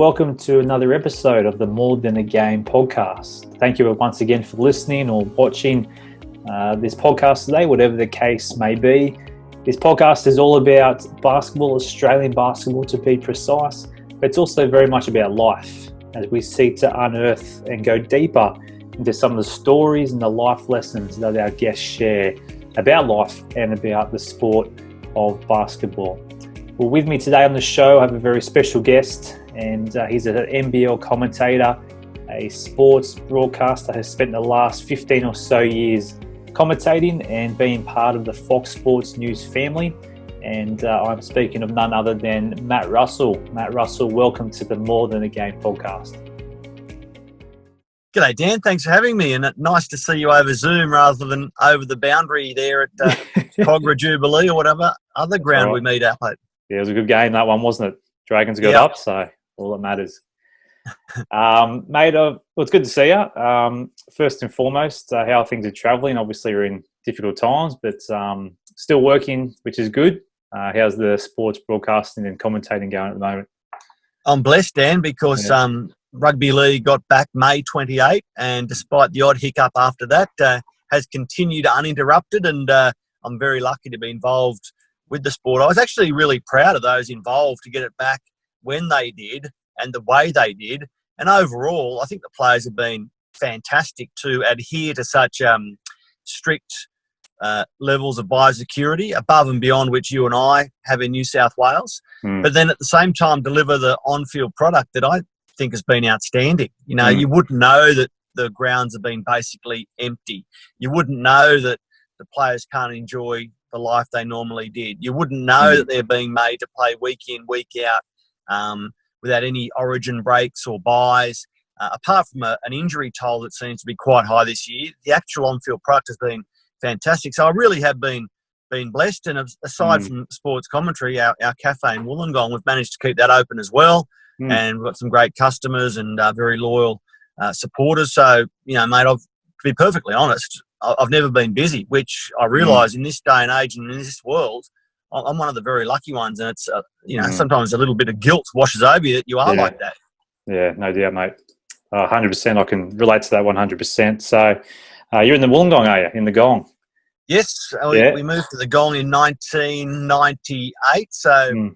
welcome to another episode of the More Than a Game podcast. Thank you once again for listening or watching this podcast today, whatever the case may be. This podcast is all about basketball, Australian basketball to be precise, but it's also very much about life as we seek to unearth and go deeper into some of the stories and the life lessons that our guests share about life and about the sport of basketball. Well, with me today on the show, I have a very special guest, and he's an NBL commentator, a sports broadcaster, has spent the last 15 or so years commentating and being part of the Fox Sports News family. And I'm speaking of none other than Matt Russell. Matt Russell, welcome to the More Than a Game podcast. G'day, Dan. Thanks for having me, and nice to see you over Zoom rather than over the boundary there at Cogra Jubilee or whatever other ground we meet up at. Yeah, it was a good game, that one, wasn't it? Dragons got up, so all that matters. Mate, well, it's good to see you. First and foremost, how things are travelling. Obviously, we're in difficult times, but still working, which is good. How's the sports broadcasting and commentating going at the moment? I'm blessed, Dan, because rugby league got back May 28, and despite the odd hiccup after that, has continued uninterrupted, and I'm very lucky to be involved with the sport. I was actually really proud of those involved to get it back when they did and the way they did. And overall, I think the players have been fantastic to adhere to such strict levels of biosecurity above and beyond which you and I have in New South Wales. But then at the same time, deliver the on-field product that I think has been outstanding. You know, you wouldn't know that the grounds have been basically empty. You wouldn't know that the players can't enjoy the life they normally did. You wouldn't know that they're being made to play week in, week out without any origin breaks or buys. Apart from an injury toll that seems to be quite high this year, the actual on-field product has been fantastic. So I really have been blessed. And aside from sports commentary, our cafe in Wollongong, we've managed to keep that open as well. And we've got some great customers and very loyal supporters. So, you know, mate, to be perfectly honest, I've never been busy, which I realise in this day and age and in this world, I'm one of the very lucky ones. And it's, sometimes a little bit of guilt washes over you that you are like that. Yeah, no doubt, mate. 100%. I can relate to that 100%. So you're in the Wollongong, are you? In the Gong? Yes. We moved to the Gong in 1998. So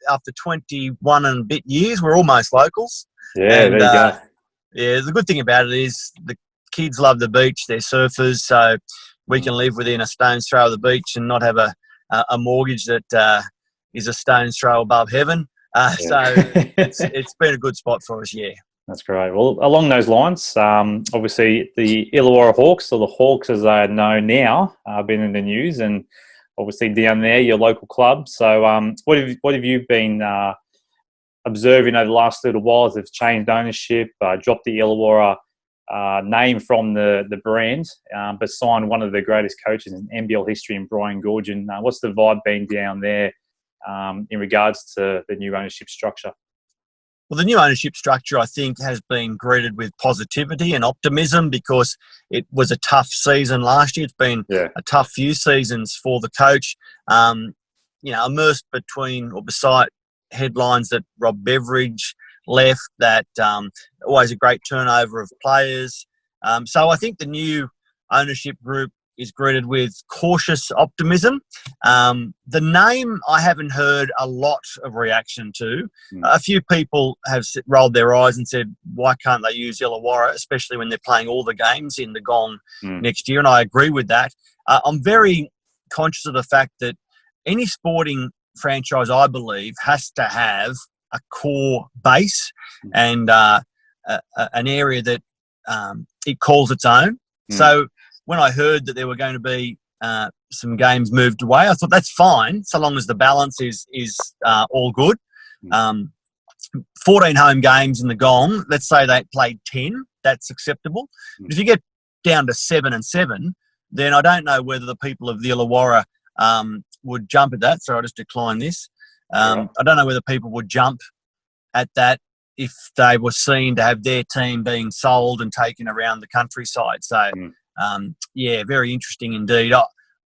after 21 and a bit years, we're almost locals. Yeah, and, there you go. Yeah, the good thing about it is the kids love the beach. They're surfers, so we can live within a stone's throw of the beach and not have a mortgage that is a stone's throw above heaven. So it's been a good spot for us, yeah. That's great. Well, along those lines, obviously the Illawarra Hawks, or the Hawks as they are known now, have been in the news, and obviously down there, your local club. So what have you been observing over the last little while as they've changed ownership, dropped the Illawarra name from the brand, but signed one of the greatest coaches in NBL history in Brian Goorjian? What's the vibe been down there in regards to the new ownership structure? Well, the new ownership structure, I think, has been greeted with positivity and optimism because it was a tough season last year. It's been a tough few seasons for the coach. Immersed between or beside headlines that Rob Beveridge left, that always a great turnover of players. So I think the new ownership group is greeted with cautious optimism. The name I haven't heard a lot of reaction to. A few people have rolled their eyes and said, why can't they use Illawarra, especially when they're playing all the games in the Gong next year? And I agree with that. I'm very conscious of the fact that any sporting franchise, I believe, has to have a core base and an area that it calls its own. So when I heard that there were going to be some games moved away, I thought that's fine, so long as the balance is all good. 14 home games in the Gong, let's say they played 10, that's acceptable. If you get down to 7 and 7, then I don't know whether the people of the Illawarra would jump at that. So I'll just decline this. I don't know whether people would jump at that if they were seen to have their team being sold and taken around the countryside. So, very interesting indeed.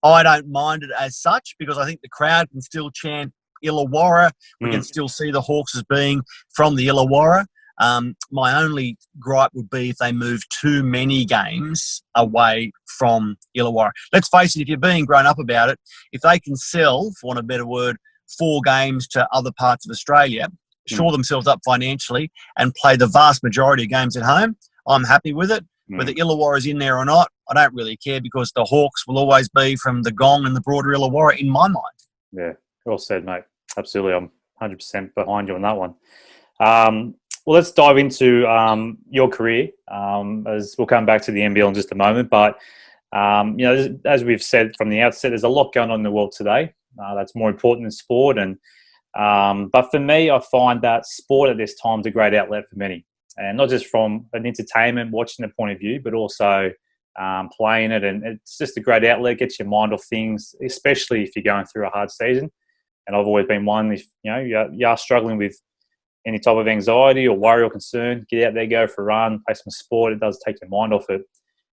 I don't mind it as such because I think the crowd can still chant Illawarra. We can still see the Hawks as being from the Illawarra. My only gripe would be if they move too many games away from Illawarra. Let's face it, if you're being grown up about it, if they can sell, for want of a better word, 4 games to other parts of Australia, shore themselves up financially and play the vast majority of games at home, I'm happy with it. Whether Illawarra is in there or not, I don't really care, because the Hawks will always be from the Gong and the broader Illawarra in my mind. Yeah, well said, mate. Absolutely. I'm 100% behind you on that one. Well, let's dive into your career, as we'll come back to the NBL in just a moment. But, as we've said from the outset, there's a lot going on in the world today that's more important than sport. But for me, I find that sport at this time is a great outlet for many. And not just from an entertainment, watching the point of view, but also playing it. And it's just a great outlet, gets your mind off things, especially if you're going through a hard season. And I've always been one, if you are struggling with any type of anxiety or worry or concern, get out there, go for a run, play some sport. It does take your mind off it.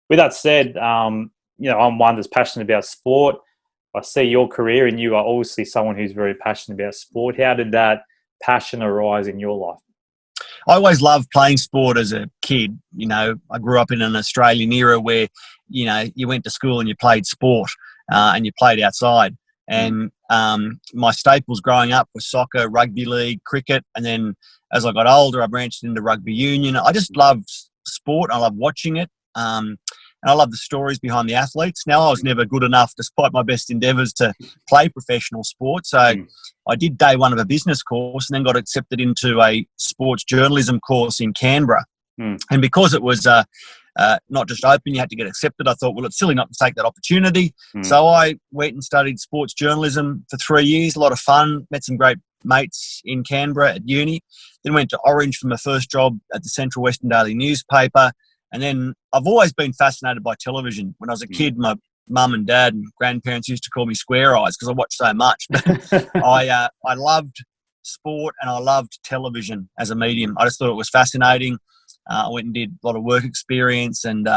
With that said, I'm one that's passionate about sport. I see your career, and you are obviously someone who's very passionate about sport. How did that passion arise in your life? I always loved playing sport as a kid. I grew up in an Australian era where, you went to school and you played sport and you played outside. And my staples growing up were soccer, rugby league, cricket. And then as I got older, I branched into rugby union. I just loved sport. I loved watching it. And I love the stories behind the athletes. Now, I was never good enough, despite my best endeavours, to play professional sport. So I did day one of a business course and then got accepted into a sports journalism course in Canberra. And because it was not just open, you had to get accepted, I thought, well, it's silly not to take that opportunity. So I went and studied sports journalism for 3 years, a lot of fun, met some great mates in Canberra at uni. Then went to Orange for my first job at the Central Western Daily newspaper. And then I've always been fascinated by television. When I was a kid, my mum and dad and grandparents used to call me Square Eyes because I watched so much. But I loved sport and I loved television as a medium. I just thought it was fascinating. I went and did a lot of work experience and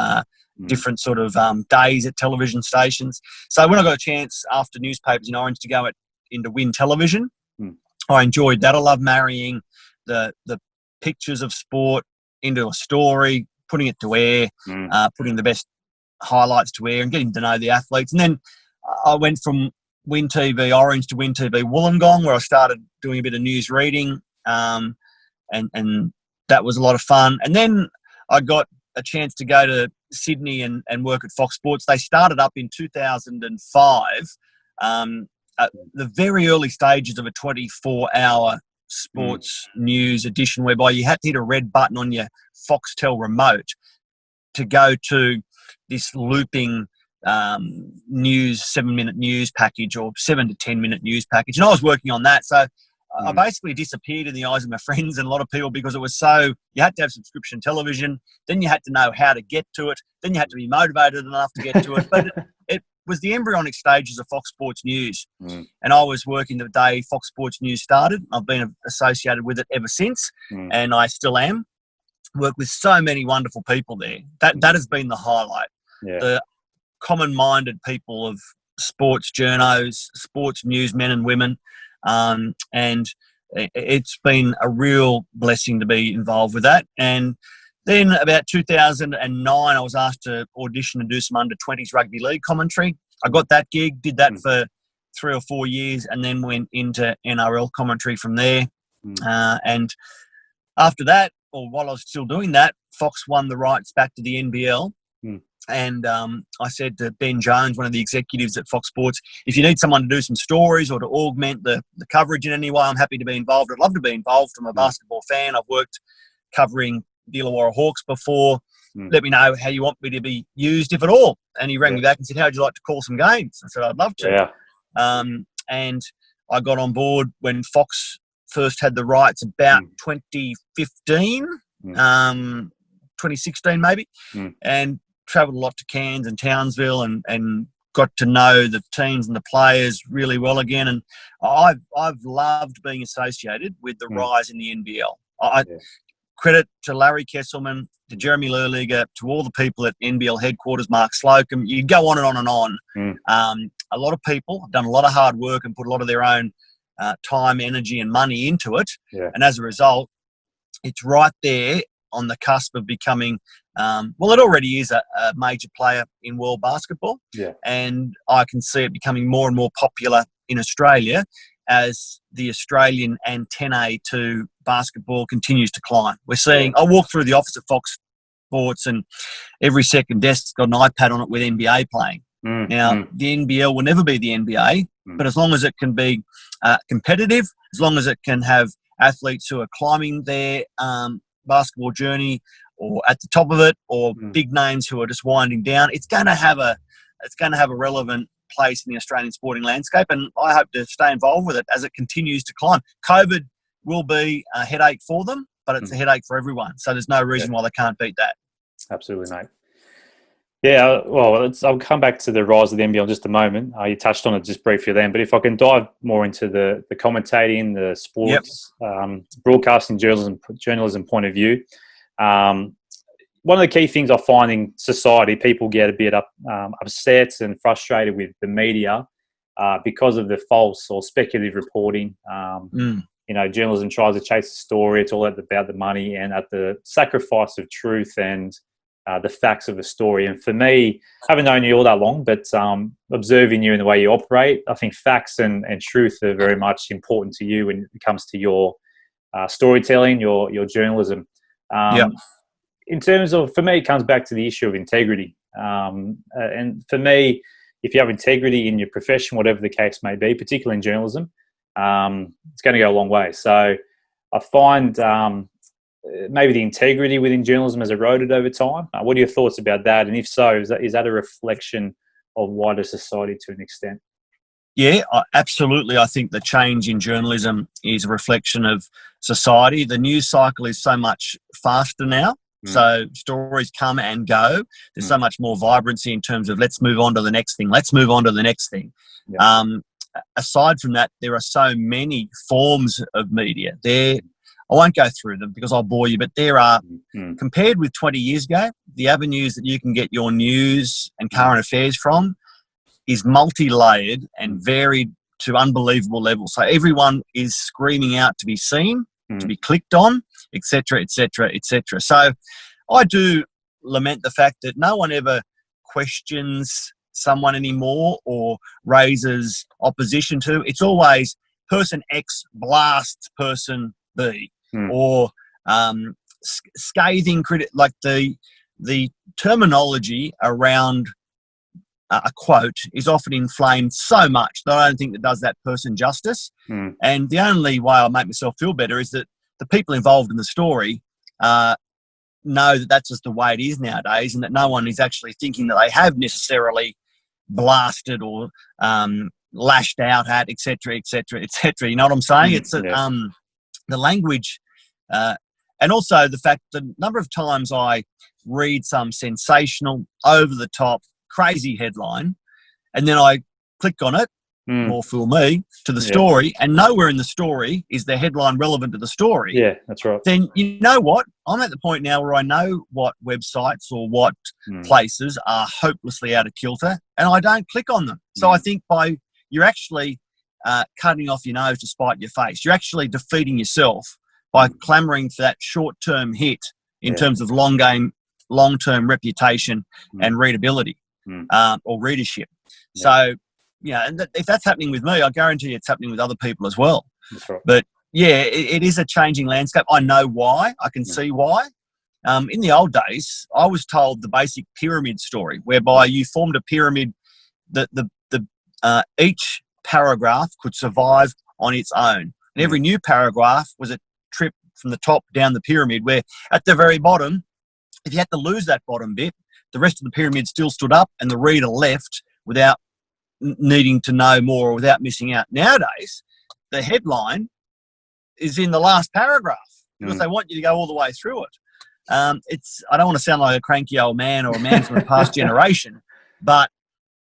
different sort of days at television stations. So when I got a chance after newspapers in Orange to go into Win Television, I enjoyed that. I love marrying the pictures of sport into a story, putting it to air, putting the best highlights to air and getting to know the athletes. And then I went from Win TV Orange to Win TV Wollongong, where I started doing a bit of news reading, and that was a lot of fun. And then I got a chance to go to Sydney and work at Fox Sports. They started up in 2005, at the very early stages of a 24-hour sports news edition, whereby you had to hit a red button on your Foxtel remote to go to this looping news, 7-minute news package or 7 to 10-minute news package. And I was working on that. So I basically disappeared in the eyes of my friends and a lot of people because it was so, you had to have subscription television, then you had to know how to get to it, then you had to be motivated enough to get to it. But it was the embryonic stages of Fox Sports News. And I was working the day Fox Sports News started. I've been associated with it ever since, and I still am. Work with so many wonderful people there. That has been the highlight. The common-minded people of sports journos, sports news men and women. And it's been a real blessing to be involved with that. And then about 2009, I was asked to audition and do some under-20s rugby league commentary. I got that gig, did that for 3 or 4 years, and then went into NRL commentary from there. And after that, or while I was still doing that, Fox won the rights back to the NBL. And I said to Ben Jones, one of the executives at Fox Sports, if you need someone to do some stories or to augment the coverage in any way, I'm happy to be involved. I'd love to be involved. I'm a basketball fan. I've worked covering the Illawarra Hawks before. Let me know how you want me to be used, if at all. And he rang me back and said, how would you like to call some games? I said, I'd love to. And I got on board when Fox first had the rights about 2015, 2016 maybe, and travelled a lot to Cairns and Townsville and got to know the teams and the players really well again. And I've loved being associated with the rise in the NBL. Credit to Larry Kesselman, to Jeremy Lerliger, to all the people at NBL headquarters, Mark Slocum. You go on and on and on. A lot of people have done a lot of hard work and put a lot of their own time, energy and money into it. And as a result, it's right there on the cusp of becoming, well, it already is a major player in world basketball. Yeah. And I can see it becoming more and more popular in Australia as the Australian antennae to basketball continues to climb. We're seeing, I walk through the office of Fox Sports and every second desk's got an iPad on it with NBA playing. Now, the NBL will never be the NBA, but as long as it can be competitive, as long as it can have athletes who are climbing their basketball journey or at the top of it, or big names who are just winding down, it's going to have a relevant place in the Australian sporting landscape, and I hope to stay involved with it as it continues to climb. COVID will be a headache for them, but it's a headache for everyone, so there's no reason why they can't beat that. Absolutely, mate. Yeah, well, I'll come back to the rise of the NBL in just a moment. You touched on it just briefly then, but if I can dive more into the commentating, the sports, broadcasting, journalism point of view, one of the key things I find in society, people get a bit upset and frustrated with the media because of the false or speculative reporting. You know, journalism tries to chase a story. It's all about the money and at the sacrifice of truth and the facts of the story. And for me, I haven't known you all that long, but observing you and the way you operate, I think facts and truth are very much important to you when it comes to your storytelling, your journalism. In terms of, for me, it comes back to the issue of integrity. And for me, if you have integrity in your profession, whatever the case may be, particularly in journalism, it's going to go a long way. So I find maybe the integrity within journalism has eroded over time. What are your thoughts about that? And if so, is that a reflection of wider society to an extent? Yeah, absolutely. I think the change in journalism is a reflection of society. The news cycle is so much faster now. So stories come and go. There's so much more vibrancy in terms of let's move on to the next thing. Let's move on to the next thing. Aside from that, there are so many forms of media. I won't go through them because I'll bore you, but there are, compared with 20 years ago, the avenues that you can get your news and current affairs from is multi-layered and varied to unbelievable levels. So everyone is screaming out to be seen, to be clicked on, etc., etc., etc. So I do lament the fact that no one ever questions someone anymore or raises opposition to. It's always person X blasts person B, or scathing critic. Like the terminology around a quote is often inflamed so much that I don't think that does that person justice. And the only way I make myself feel better is that the people involved in the story know that that's just the way it is nowadays, and that no one is actually thinking that they have necessarily blasted or lashed out at, etc., etc., etc. You know what I'm saying? It's the language, and also the fact that the number of times I read some sensational, over-the-top, crazy headline, and then I click on it, more fool me, to the story, and nowhere in the story is the headline relevant to the story. Yeah, that's right. Then you know what? I'm at the point now where I know what websites or what places are hopelessly out of kilter, and I don't click on them. So I think you're actually cutting off your nose to spite your face. You're actually defeating yourself by clamouring for that short-term hit in terms of long-term reputation and readability or readership. So, and if that's happening with me, I guarantee it's happening with other people as well. That's right. But it is a changing landscape. I know why. I can see why. In the old days, I was told the basic pyramid story, whereby you formed a pyramid that each paragraph could survive on its own. And every new paragraph was a trip from the top down the pyramid, where at the very bottom, if you had to lose that bottom bit, the rest of the pyramid still stood up and the reader left without needing to know more or without missing out. Nowadays, the headline is in the last paragraph because they want you to go all the way through it. I don't want to sound like a cranky old man or a man from a past generation, but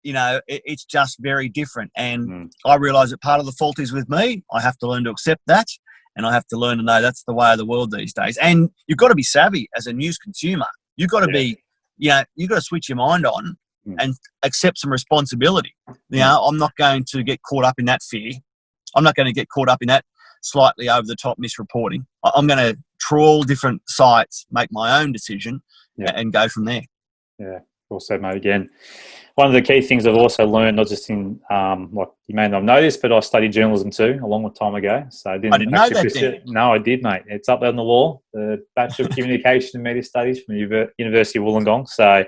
it's just very different. And I realise that part of the fault is with me. I have to learn to accept that, and I have to learn to know that's the way of the world these days. And you've got to be savvy as a news consumer. You've got to be, you've got to switch your mind on and accept some responsibility. I'm not going to get caught up in that fear. I'm not going to get caught up in that slightly over the top misreporting. I'm going to trawl different sites, make my own decision, and go from there. Yeah, also, mate, again, one of the key things I've also learned, not just in, like you may not have noticed, but I studied journalism too a long time ago. So I didn't know that then. No, I did, mate. It's up there on the wall, the Bachelor of Communication and Media Studies from the University of Wollongong. So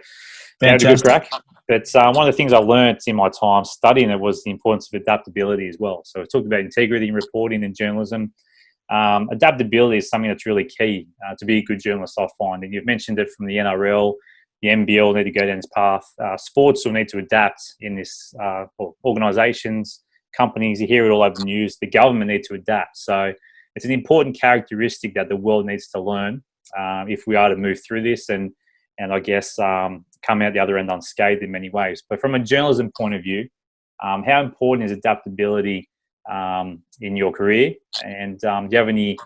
yeah, had a good crack. But one of the things I learned in my time studying it was the importance of adaptability as well. So we talked about integrity in reporting and journalism. Adaptability is something that's really key to be a good journalist, I find. And you've mentioned it from the NRL, the NBL need to go down this path. Sports will need to adapt in this, organisations, companies, you hear it all over the news, the government need to adapt. So it's an important characteristic that the world needs to learn if we are to move through this and I guess come out the other end unscathed in many ways. But from a journalism point of view, how important is adaptability in your career? And do you have any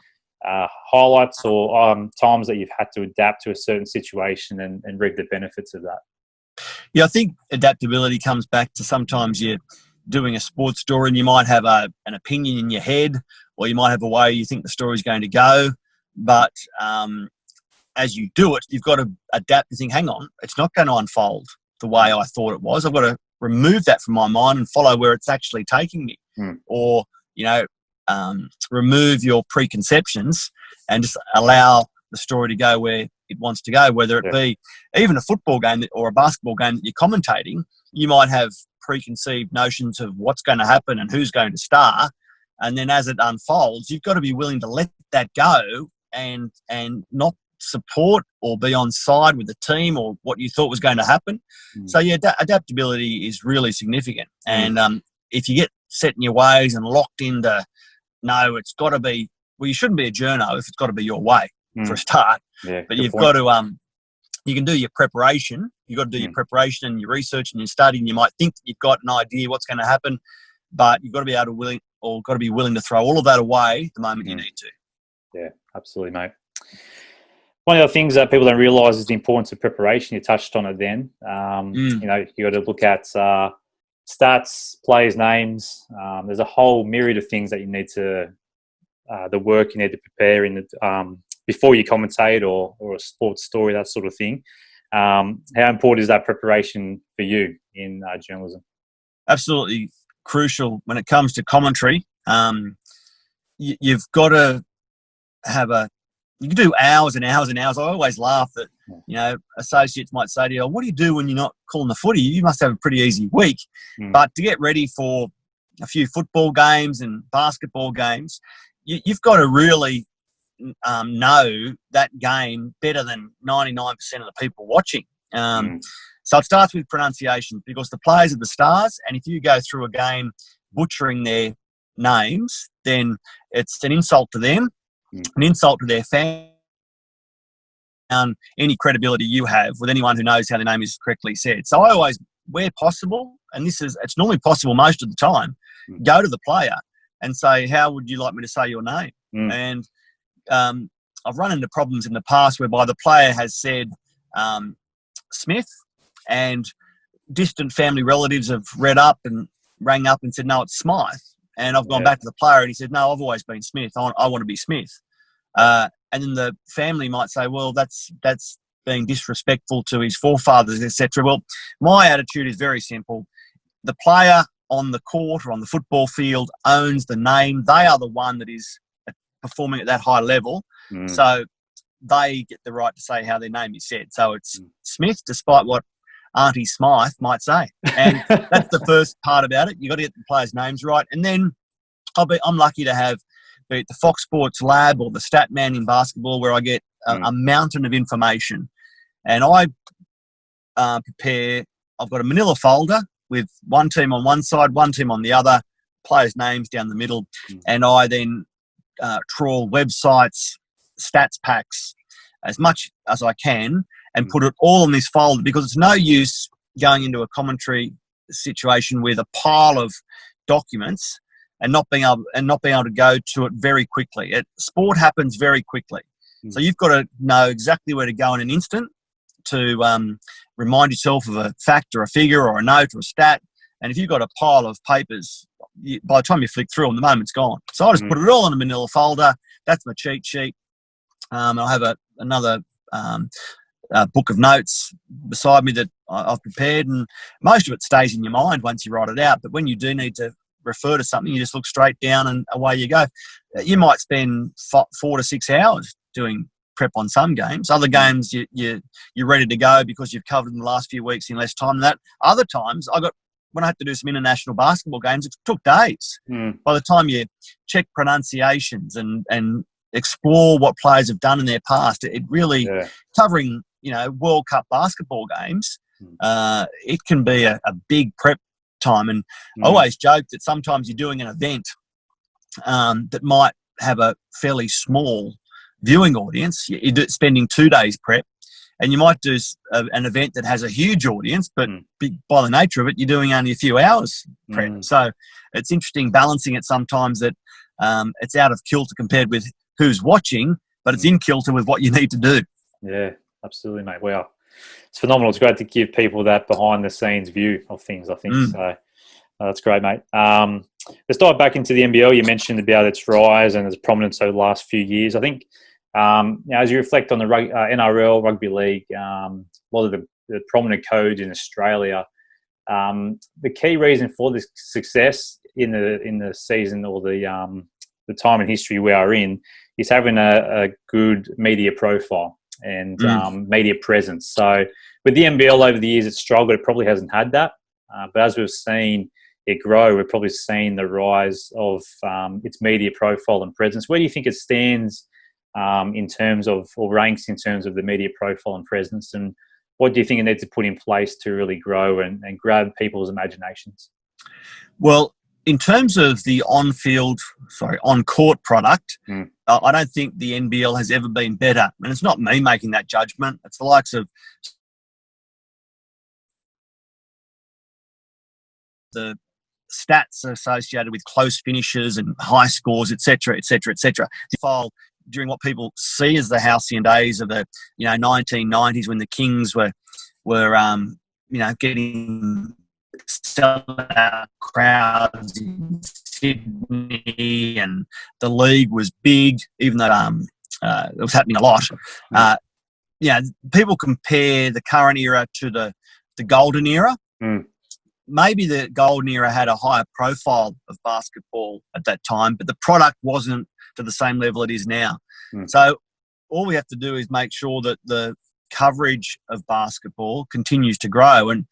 highlights or times that you've had to adapt to a certain situation and reap the benefits of that? Yeah, I think adaptability comes back to sometimes you're doing a sports story and you might have an opinion in your head, or you might have a way you think the story's going to go. But as you do it, you've got to adapt and think, hang on, it's not going to unfold the way I thought it was. I've got to remove that from my mind and follow where it's actually taking me. Or, remove your preconceptions and just allow the story to go where it wants to go, whether it be even a football game or a basketball game that you're commentating. You might have preconceived notions of what's going to happen and who's going to star. And then as it unfolds, you've got to be willing to let that go and not support or be on side with the team or what you thought was going to happen. So yeah, adaptability is really significant. And if you get set in your ways and locked into, no, it's got to be, well, you shouldn't be a journo if it's got to be your way for a start. But you've got to, you can do your preparation. You've got to do your preparation and your research and your study, and you might think that you've got an idea what's going to happen, but you've got to be able to be willing to throw all of that away the moment you need to. Yeah, absolutely, mate. One of the things that people don't realise is the importance of preparation. You touched on it then. You got to look at stats, players' names. There's a whole myriad of things that you need to, the work you need to prepare in the, before you commentate or a sports story, that sort of thing. How important is that preparation for you in journalism? Absolutely crucial when it comes to commentary. You've got to have you can do hours and hours and hours. I always laugh that, associates might say to you, what do you do when you're not calling the footy? You must have a pretty easy week. But to get ready for a few football games and basketball games, you've got to really know that game better than 99% of the people watching. So it starts with pronunciation, because the players are the stars, and if you go through a game butchering their names, then it's an insult to them, an insult to their fans, any credibility you have with anyone who knows how their name is correctly said. So I always, where possible, and it's normally possible most of the time, go to the player and say, how would you like me to say your name? And I've run into problems in the past whereby the player has said Smith, and distant family relatives have rang up and said, no, it's Smythe. And I've gone back to the player and he said, no, I've always been Smith. I want to be Smith. And then the family might say, well, that's being disrespectful to his forefathers, etc. Well, my attitude is very simple. The player on the court or on the football field owns the name. They are the one that is performing at that high level. So they get the right to say how their name is said. So it's Smith, despite what Auntie Smythe might say. And that's the first part about it. You've got to get the players' names right. And then I'm lucky to have the Fox Sports Lab or the Stat Man in basketball, where I get a mountain of information. And I prepare, I've got a manila folder with one team on one side, one team on the other, players' names down the middle. And I then trawl websites, stats packs, as much as I can, and put it all in this folder, because it's no use going into a commentary situation with a pile of documents and not being able to go to it very quickly. Sport happens very quickly. So you've got to know exactly where to go in an instant to remind yourself of a fact or a figure or a note or a stat. And if you've got a pile of papers by the time you flick through them, the moment's gone. So I just put it all in a manila folder. That's my cheat sheet. I'll have another book of notes beside me that I've prepared, and most of it stays in your mind once you write it out. But when you do need to refer to something, you just look straight down and away you go. You might spend 4 to 6 hours doing prep on some games. Other games you're ready to go because you've covered in the last few weeks in less time than that. Other times when I had to do some international basketball games, it took days. By the time you check pronunciations and explore what players have done in their past, it really covering World Cup basketball games. It can be a big prep time, and I always joke that sometimes you're doing an event that might have a fairly small viewing audience. You're spending 2 days prep, and you might do an event that has a huge audience, but by the nature of it, you're doing only a few hours prep. So it's interesting balancing it sometimes that it's out of kilter compared with who's watching, but it's in kilter with what you need to do. Yeah, absolutely, mate. Wow. It's phenomenal. It's great to give people that behind-the-scenes view of things, I think. So that's great, mate. Let's dive back into the NBL. You mentioned about its rise and its prominence over the last few years. I think as you reflect on the NRL, Rugby League, a lot of the prominent codes in Australia, the key reason for this success in the season or the time in history we are in is having a good media profile and media presence. So with the NBL over the years, it's struggled. It probably hasn't had that. But as we've seen it grow, we've probably seen the rise of its media profile and presence. Where do you think it stands in terms of, or ranks in terms of the media profile and presence? And what do you think it needs to put in place to really grow and grab people's imaginations? Well, in terms of the on-court product, I don't think the NBL has ever been better. And it's not me making that judgment. It's the likes of the stats associated with close finishes and high scores, etc., etc., etc. The file during what people see as the halcyon days of the 1990s when the Kings were getting sellout crowds in Sydney, and the league was big, even though it was happening a lot. People compare the current era to the golden era. Maybe the golden era had a higher profile of basketball at that time, but the product wasn't to the same level it is now. So all we have to do is make sure that the coverage of basketball continues to grow, and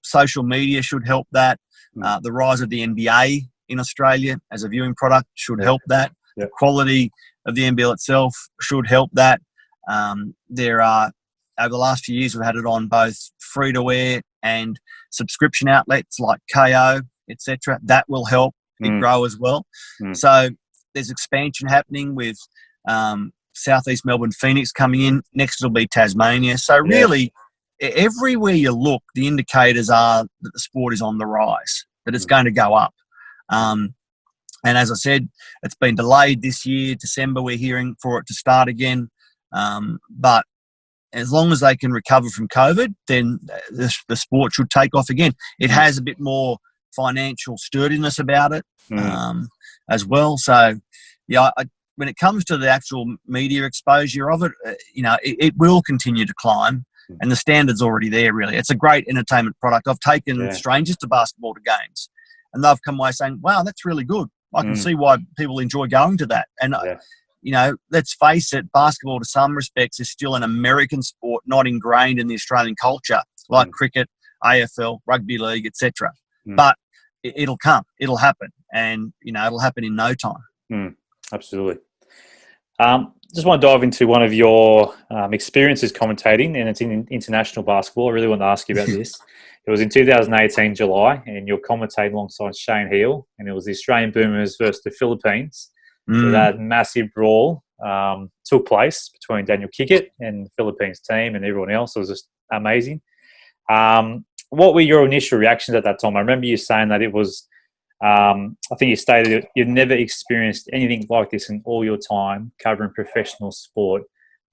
social media should help that. The rise of the NBA in Australia as a viewing product should help that. The quality of the NBL itself should help that. There are, over the last few years, we've had it on both free-to-air and subscription outlets like KO, etc. That will help it grow as well. So there's expansion happening with Southeast Melbourne, Phoenix coming in. Next it'll be Tasmania. So really, everywhere you look, the indicators are that the sport is on the rise, that it's going to go up. And as I said, it's been delayed this year. December, we're hearing for it to start again. But as long as they can recover from COVID, then the sport should take off again. It has a bit more financial sturdiness about it as well. So, when it comes to the actual media exposure of it, it will continue to climb, and the standard's already there, really. It's a great entertainment product. I've taken strangers to basketball to games, and they've come away saying, wow, that's really good. I can see why people enjoy going to that. And, let's face it, basketball to some respects is still an American sport, not ingrained in the Australian culture, like cricket, AFL, rugby league, etc. But it'll come. It'll happen. And, it'll happen in no time. Absolutely. Just want to dive into one of your experiences commentating, and it's in international basketball. I really want to ask you about this. It was in 2018, July, and you're commentating alongside Shane Heal, and it was the Australian Boomers versus the Philippines. So that massive brawl took place between Daniel Kickett and the Philippines team and everyone else. It was just amazing. What were your initial reactions at that time? I remember you saying that it was, I think you stated you've never experienced anything like this in all your time covering professional sport.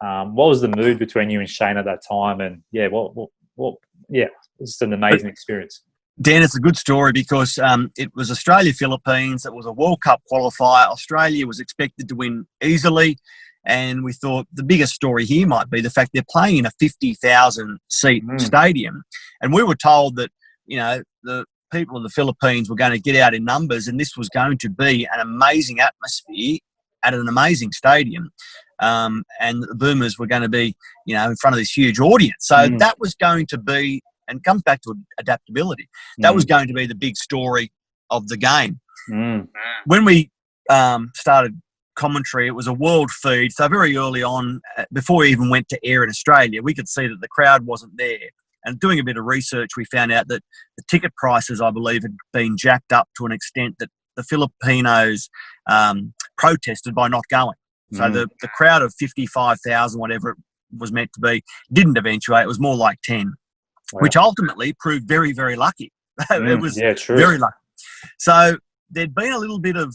What was the mood between you and Shane at that time? And it's just an amazing experience. Dan, it's a good story because it was Australia-Philippines. It was a World Cup qualifier. Australia was expected to win easily, and we thought the biggest story here might be the fact they're playing in a 50,000-seat stadium. And we were told that, the people in the Philippines were going to get out in numbers, and this was going to be an amazing atmosphere at an amazing stadium. And the Boomers were going to be, in front of this huge audience. So that was going to be, and it comes back to adaptability, that was going to be the big story of the game. When we started commentary, it was a world feed. So very early on, before we even went to air in Australia, we could see that the crowd wasn't there. And doing a bit of research, we found out that the ticket prices, I believe, had been jacked up to an extent that the Filipinos protested by not going. So the crowd of 55,000, whatever it was meant to be, didn't eventuate. It was more like 10, which ultimately proved very, very lucky. It was very lucky. So there'd been a little bit of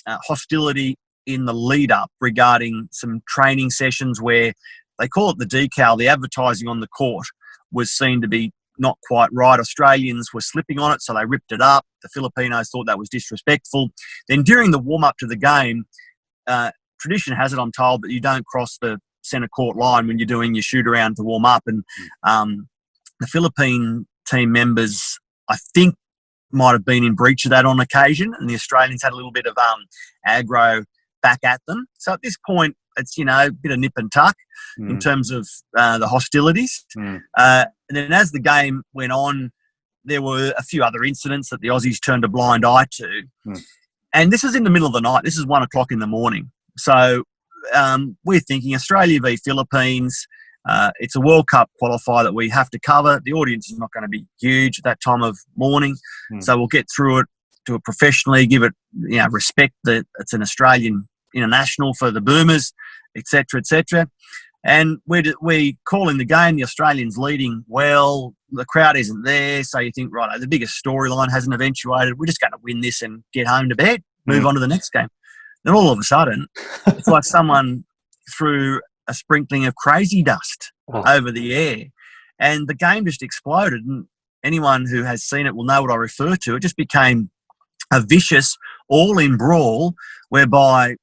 hostility in the lead-up regarding some training sessions where they call it the decal, the advertising on the court, was seen to be not quite right. Australians were slipping on it, so they ripped it up. The Filipinos thought that was disrespectful. Then during the warm-up to the game, tradition has it, I'm told, that you don't cross the centre court line when you're doing your shoot-around to warm up. And the Philippine team members, I think, might have been in breach of that on occasion, and the Australians had a little bit of aggro back at them. So at this point, it's, a bit of nip and tuck in terms of the hostilities. And then as the game went on, there were a few other incidents that the Aussies turned a blind eye to. And this is in the middle of the night. This is 1 o'clock in the morning. So we're thinking Australia v Philippines. It's a World Cup qualifier that we have to cover. The audience is not going to be huge at that time of morning. So we'll get through it, do it professionally, give it respect that it's an Australian international for the Boomers, etc., etc. And we call in the game, the Australians leading well, the crowd isn't there, so you think, right, the biggest storyline hasn't eventuated, we're just going to win this and get home to bed, move on to the next game. Then all of a sudden, it's like someone threw a sprinkling of crazy dust over the air, and the game just exploded. And anyone who has seen it will know what I refer to. It just became a vicious all-in brawl whereby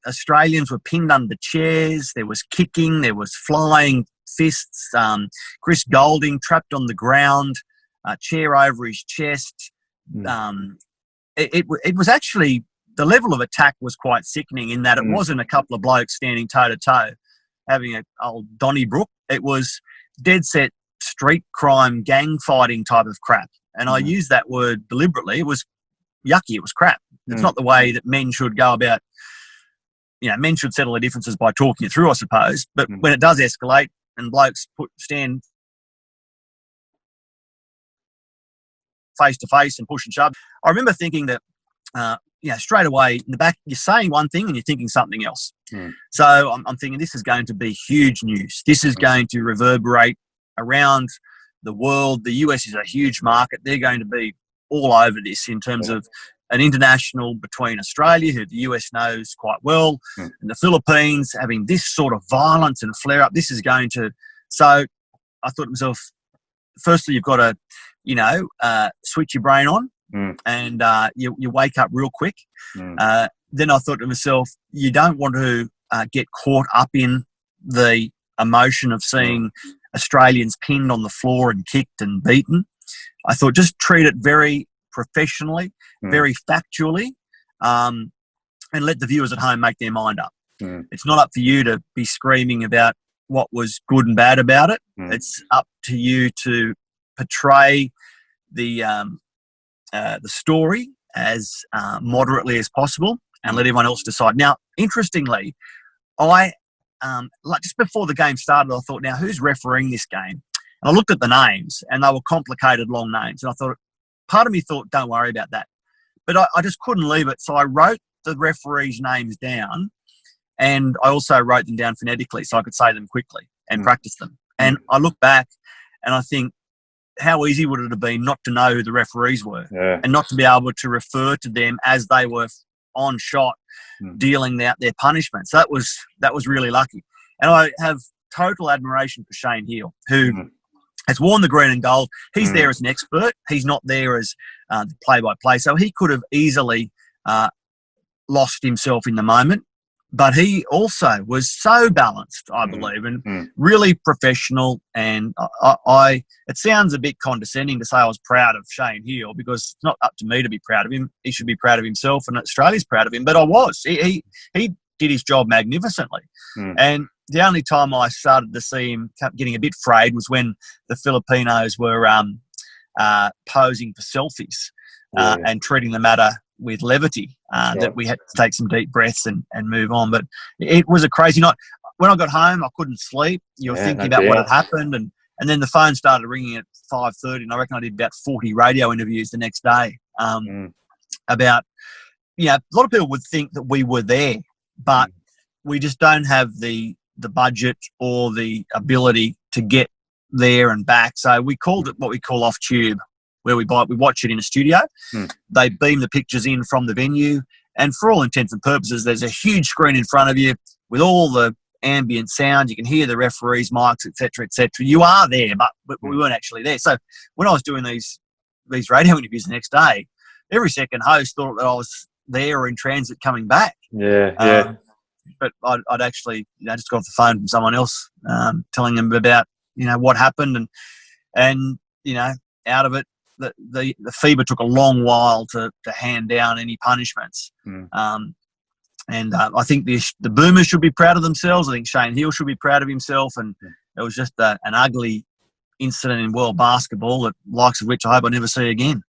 Australians were pinned under chairs, there was kicking, there was flying fists, Chris Goulding trapped on the ground, a chair over his chest. It was actually, the level of attack was quite sickening in that it wasn't a couple of blokes standing toe-to-toe having an old Donnybrook. It was dead set street crime, gang fighting type of crap. And I use that word deliberately. It was yucky. It was crap. It's not the way that men should go about. Men should settle their differences by talking it through, I suppose. But when it does escalate and blokes stand face to face and push and shove, I remember thinking that, straight away in the back, you're saying one thing and you're thinking something else. So I'm thinking this is going to be huge news. This is going to reverberate around the world. The US is a huge market. They're going to be all over this in terms of an international between Australia, who the US knows quite well, and the Philippines having this sort of violence and flare-up. This is going to... So I thought to myself, firstly, you've got to, switch your brain on and you wake up real quick. Then I thought to myself, you don't want to get caught up in the emotion of seeing Australians pinned on the floor and kicked and beaten. I thought just treat it very professionally, very factually, and let the viewers at home make their mind up. It's not up for you to be screaming about what was good and bad about it. It's up to you to portray the story as moderately as possible and let everyone else decide. Now, interestingly, I just before the game started, I thought, now who's refereeing this game? And I looked at the names, and they were complicated, long names. And I thought, part of me thought, don't worry about that. But I just couldn't leave it. So I wrote the referees' names down, and I also wrote them down phonetically so I could say them quickly and practice them. And I look back and I think, how easy would it have been not to know who the referees were and not to be able to refer to them as they were on shot, dealing out their punishment. So that was really lucky. And I have total admiration for Shane Heal, who has worn the green and gold. He's there as an expert. He's not there as the play-by-play. So he could have easily lost himself in the moment. But he also was so balanced, I believe, and really professional. And it sounds a bit condescending to say I was proud of Shane Heal, because it's not up to me to be proud of him. He should be proud of himself, and Australia's proud of him. But I was. He did his job magnificently. And the only time I started to see him getting a bit frayed was when the Filipinos were posing for selfies and treating the matter with levity, that we had to take some deep breaths and move on. But it was a crazy night. When I got home, I couldn't sleep. You were thinking about what had happened. And then the phone started ringing at 5:30, and I reckon I did about 40 radio interviews the next day about, a lot of people would think that we were there, but we just don't have the budget or the ability to get there and back. So we called it what we call off tube, where we watch it in a studio. They beam the pictures in from the venue, and for all intents and purposes, there's a huge screen in front of you with all the ambient sound. You can hear the referees' mics, etc., etc. You are there, but we weren't actually there. So when I was doing these radio interviews the next day, every second host thought that I was there or in transit coming back. But I'd actually just got off the phone from someone else, telling them about what happened, and out of it, the FIBA took a long while to hand down any punishments. And I think the Boomers should be proud of themselves. I think Shane Heal should be proud of himself. And it was just an ugly incident in world basketball, the likes of which I hope I never see again.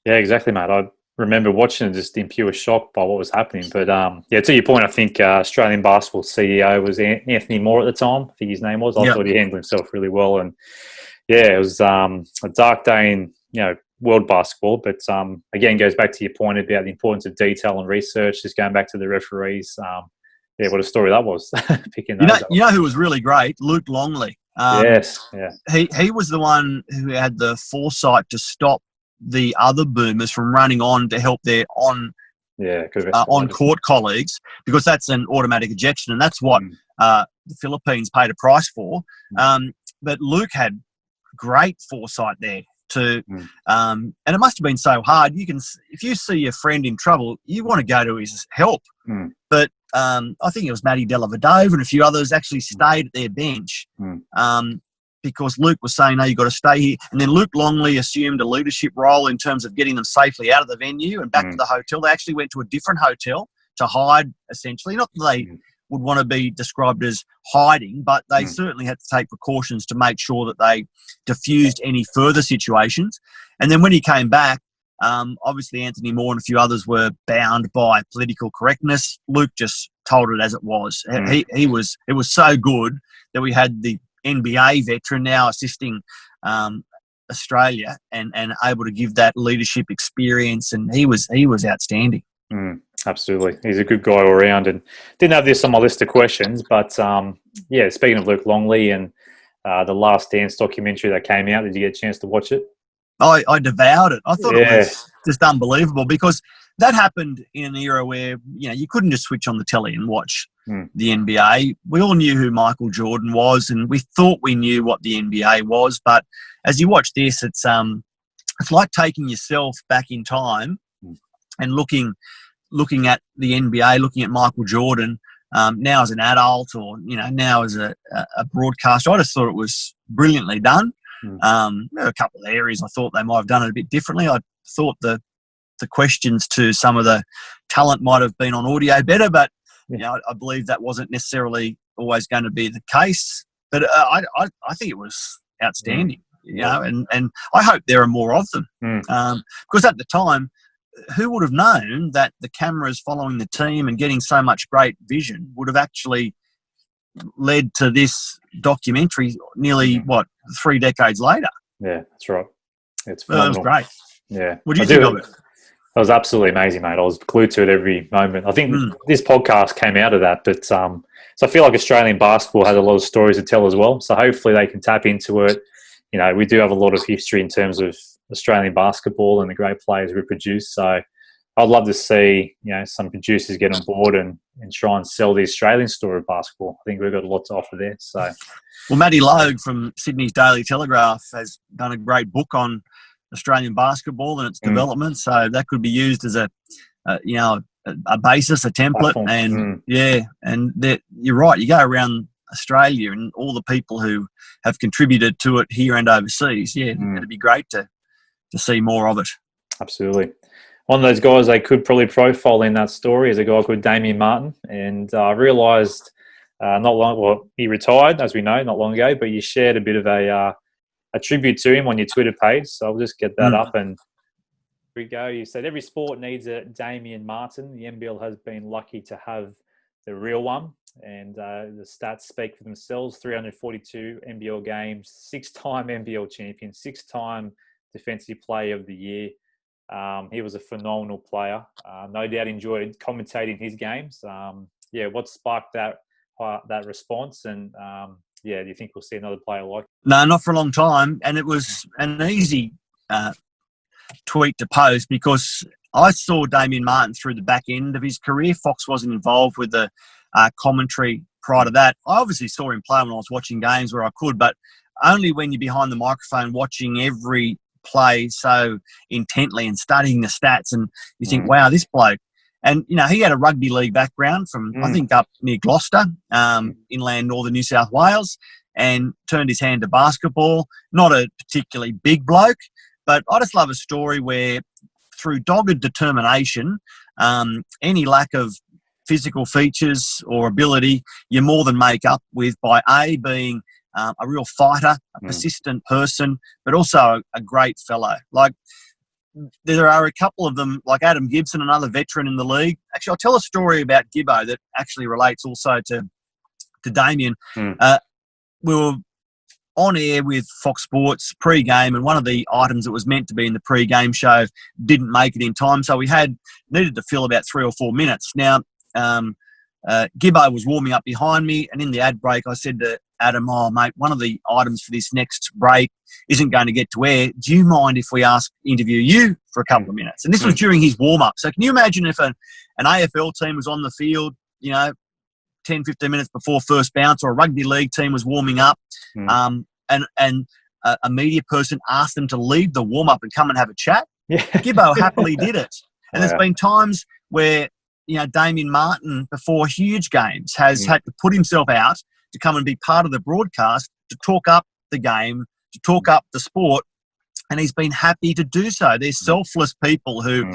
Yeah, exactly, mate. I remember watching it just in pure shock by what was happening. But, to your point, I think Australian basketball CEO was Anthony Moore at the time. I think his name was. I thought he handled himself really well. And, it was a dark day in, world basketball. But, again, goes back to your point about the importance of detail and research, just going back to the referees. What a story that was. Picking those up. You know who was really great? Luke Longley. He was the one who had the foresight to stop the other Boomers from running on to help their on-court colleagues, because that's an automatic ejection, and that's what the Philippines paid a price for. But Luke had great foresight there and it must have been so hard. If you see your friend in trouble, you want to go to his help. But I think it was Matty Dellavedova and a few others actually stayed at their bench because Luke was saying, no, you've got to stay here. And then Luke Longley assumed a leadership role in terms of getting them safely out of the venue and back to the hotel. They actually went to a different hotel to hide, essentially. Not that they would want to be described as hiding, but they certainly had to take precautions to make sure that they diffused any further situations. And then when he came back, obviously Anthony Moore and a few others were bound by political correctness. Luke just told it as it was. It was so good that we had the NBA veteran now assisting Australia and able to give that leadership experience, and he was outstanding. Absolutely. He's a good guy all around, and didn't have this on my list of questions, but speaking of Luke Longley and the Last Dance documentary that came out, did you get a chance to watch it? I devoured it. I thought it was just unbelievable, because that happened in an era where you couldn't just switch on the telly and watch the NBA. We all knew who Michael Jordan was, and we thought we knew what the NBA was. But as you watch this, it's like taking yourself back in time and looking at the NBA, looking at Michael Jordan now as an adult, or now as a broadcaster. I just thought it was brilliantly done. There were a couple of areas I thought they might have done it a bit differently. I thought the questions to some of the talent might have been on audio better, but I believe that wasn't necessarily always going to be the case. But I think it was outstanding, and I hope there are more of them. Because at the time, who would have known that the cameras following the team and getting so much great vision would have actually led to this documentary nearly 3 decades later? Yeah, that's right. It's phenomenal. That was great. Yeah. What did you think of it? It was absolutely amazing, mate. I was glued to it every moment. I think this podcast came out of that, but so I feel like Australian basketball has a lot of stories to tell as well. So hopefully they can tap into it. We do have a lot of history in terms of Australian basketball and the great players we produce. So I'd love to see, some producers get on board and try and sell the Australian story of basketball. I think we've got a lot to offer there. So, well, Matty Logue from Sydney's Daily Telegraph has done a great book on Australian basketball and its development. So that could be used as a basis, a template, platform. and you're right. You go around Australia and all the people who have contributed to it here and overseas. Yeah, it'd be great to see more of it. Absolutely. One of those guys they could probably profile in that story is a guy called Damian Martin, and I realised he retired, as we know, not long ago, but you shared a bit of a tribute to him on your Twitter page, so I'll just get that up. And here we go. You said every sport needs a Damian Martin. The NBL has been lucky to have the real one, and the stats speak for themselves. 342 NBL games, 6-time NBL champion, 6-time Defensive Player of the Year. He was a phenomenal player. No doubt enjoyed commentating his games. What sparked that response? And do you think we'll see another player like him? No, not for a long time. And it was an easy tweet to post because I saw Damian Martin through the back end of his career. Fox wasn't involved with the commentary prior to that. I obviously saw him play when I was watching games where I could, but only when you're behind the microphone watching every play so intently and studying the stats, and you think, wow, this bloke. And, he had a rugby league background from, I think, up near Gloucester, inland northern New South Wales, and turned his hand to basketball. Not a particularly big bloke, but I just love a story where through dogged determination, any lack of physical features or ability, you more than make up with by being a real fighter, a persistent person, but also a great fellow. Like, there are a couple of them, like Adam Gibson, another veteran in the league. Actually, I'll tell a story about Gibbo that actually relates also to Damian. We were on air with Fox Sports pre-game, and one of the items that was meant to be in the pre-game show didn't make it in time, so we needed to fill about 3 or 4 minutes. Now, Gibbo was warming up behind me, and in the ad break, I said to Adam, "Oh, mate, one of the items for this next break isn't going to get to air. Do you mind if we interview you for a couple of minutes?" And this was during his warm-up. So can you imagine if an AFL team was on the field, 10, 15 minutes before first bounce, or a rugby league team was warming up, and a media person asked them to leave the warm-up and come and have a chat? Yeah. Gibbo happily did it. And there's been times where Damian Martin, before huge games, has had to put himself out to come and be part of the broadcast, to talk up the game, to talk up the sport, and he's been happy to do so. They're selfless people who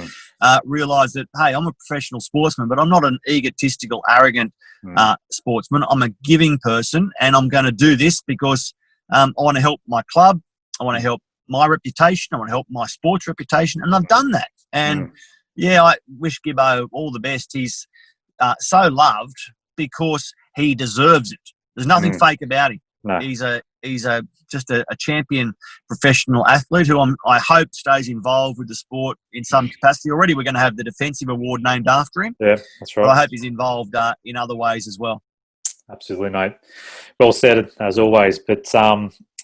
realise that, hey, I'm a professional sportsman, but I'm not an egotistical, arrogant sportsman. I'm a giving person, and I'm going to do this because I want to help my club, I want to help my reputation, I want to help my sports reputation, and I've done that. And I wish Gibbo all the best. He's so loved because he deserves it. There's nothing fake about him. No. He's just a champion professional athlete who I hope stays involved with the sport in some capacity. Already we're going to have the Defensive Award named after him. Yeah, that's right. But I hope he's involved in other ways as well. Absolutely, mate. Well said, as always. But,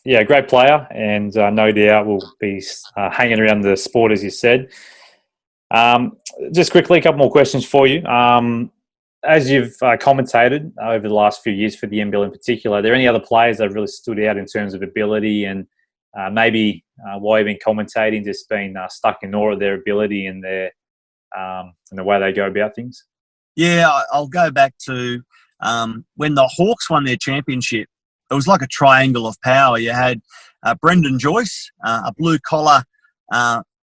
great player, and no doubt will be hanging around the sport, as you said. Just quickly, a couple more questions for you. As you've commentated over the last few years for the NBL in particular, are there any other players that have really stood out in terms of ability and maybe while you've been commentating, just been stuck in awe of their ability and their and the way they go about things? Yeah, I'll go back to when the Hawks won their championship. It was like a triangle of power. You had Brendan Joyce, a blue-collar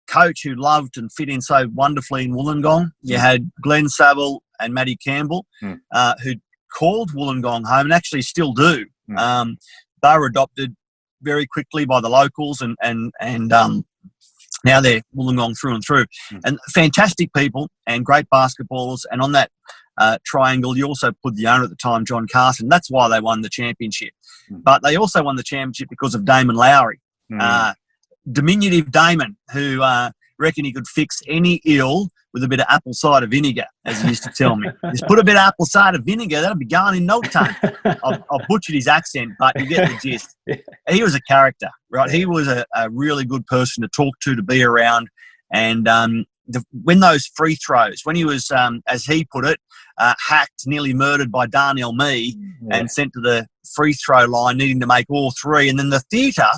coach who loved and fit in so wonderfully in Wollongong. You had Glenn Saville and Matty Campbell, who called Wollongong home and actually still do. They were adopted very quickly by the locals, and now they're Wollongong through and through. And fantastic people and great basketballers. And on that triangle, you also put the owner at the time, John Carson. That's why they won the championship. But they also won the championship because of Damon Lowry. Diminutive Damon, who reckoned he could fix any ill with a bit of apple cider vinegar, as he used to tell me. Just put a bit of apple cider vinegar, that'll be gone in no time. I've butchered his accent, but you get the gist. He was a character, right? He was a really good person to talk to be around. And when those free throws, when he was, as he put it, hacked, nearly murdered by Darnell Mee and sent to the free throw line, needing to make all three. And then the theatre,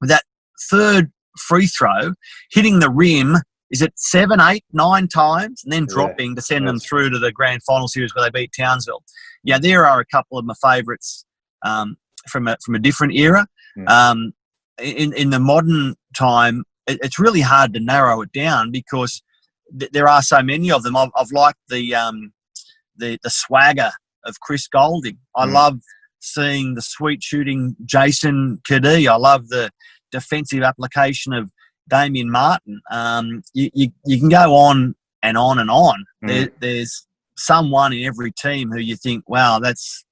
with that third free throw, hitting the rim, is it 7, 8, 9 times, and then dropping to send them through to the grand final series where they beat Townsville. Yeah, there are a couple of my favourites from a different era. In the modern time, it's really hard to narrow it down because there are so many of them. I've liked the swagger of Chris Golding. I love seeing the sweet shooting Jason Kadee. I love the defensive application of Damian Martin. You can go on and on and on. There's someone in every team who you think, wow, that's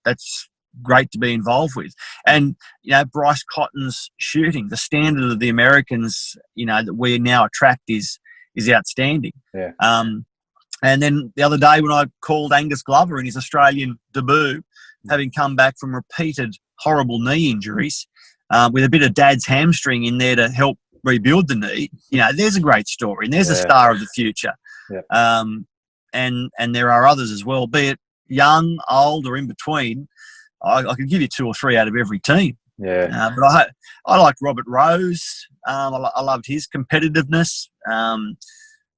great to be involved with. And, Bryce Cotton's shooting, the standard of the Americans, that we now attract is outstanding. Yeah. And then the other day when I called Angus Glover in his Australian debut, having come back from repeated horrible knee injuries, with a bit of dad's hamstring in there to help rebuild the knee, there's a great story and there's a star of the future. Yeah. And there are others as well, be it young, old, or in between. I could give you 2 or 3 out of every team. Yeah. But I liked Robert Rose. I loved his competitiveness.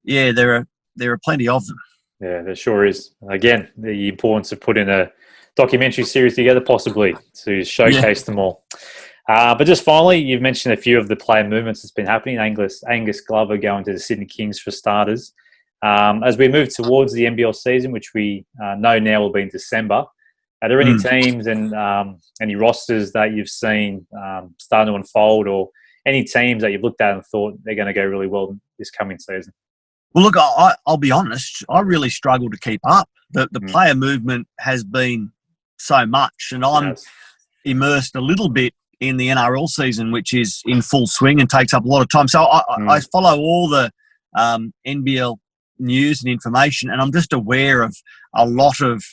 There are plenty of them. Yeah, there sure is. Again, the importance of putting a documentary series together, possibly, to showcase them all. But just finally, you've mentioned a few of the player movements that's been happening. Angus Glover going to the Sydney Kings for starters. As we move towards the NBL season, which we know now will be in December, are there any teams and any rosters that you've seen starting to unfold, or any teams that you've looked at and thought they're going to go really well this coming season? Well, look, I'll be honest. I really struggle to keep up. The player movement has been so much, and I'm immersed a little bit in the NRL season, which is in full swing and takes up a lot of time. So I follow all the NBL news and information, and I'm just aware of a lot of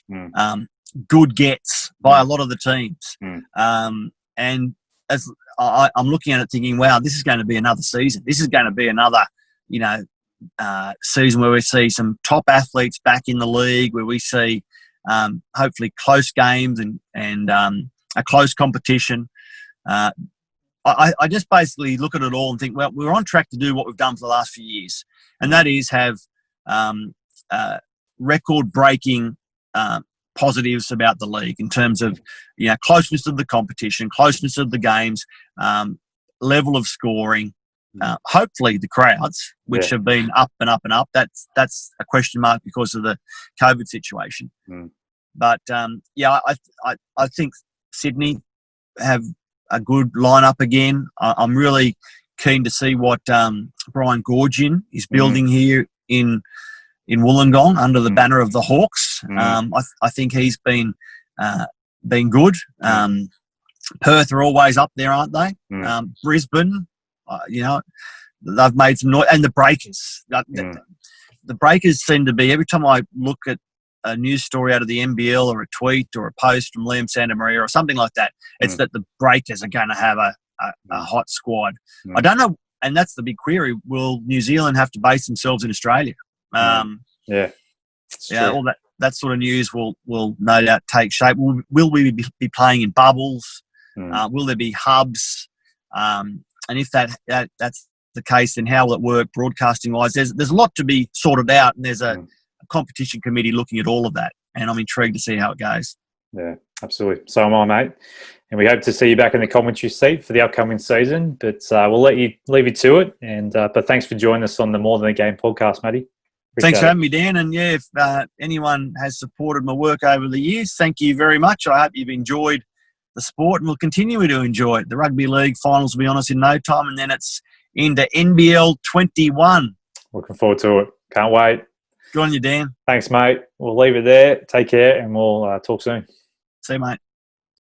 good gets by a lot of the teams. And as I'm looking at it thinking, wow, this is going to be another season. This is going to be another, season where we see some top athletes back in the league, where we see hopefully close games and a close competition. I just basically look at it all and think, well, we're on track to do what we've done for the last few years, and that is have record-breaking positives about the league in terms of closeness of the competition, closeness of the games, level of scoring. Hopefully the crowds, which have been up and up and up, that's a question mark because of the COVID situation. But I think Sydney have a good lineup again. I'm really keen to see what Brian Goorjian is building here in Wollongong under the banner of the Hawks. I think he's been good. Perth are always up there, aren't they? Brisbane, they've made some noise. And the Breakers. The Breakers seem to be, every time I look at a news story out of the NBL or a tweet or a post from Liam Santamaria or something like that, it's that the Breakers are going to have a hot squad. I don't know, and that's the big query, will New Zealand have to base themselves in Australia? All that sort of news will no doubt take shape. Will we be playing in bubbles? Will there be hubs? And if that's the case, then how will it work broadcasting wise? There's a lot to be sorted out, and there's a competition committee looking at all of that, and I'm intrigued to see how it goes. Yeah, absolutely. So am I, mate. And we hope to see you back in the commentary seat for the upcoming season. But we'll leave you to it. And but thanks for joining us on the More Than a Game podcast, Matty. Thanks for having me, Dan. And if anyone has supported my work over the years, thank you very much. I hope you've enjoyed the sport and will continue to enjoy it. The Rugby League finals will be on us in no time, and then it's into NBL 21. Looking forward to it. Can't wait. Good on you, Dan. Thanks, mate. We'll leave it there. Take care, and we'll talk soon. See you, mate.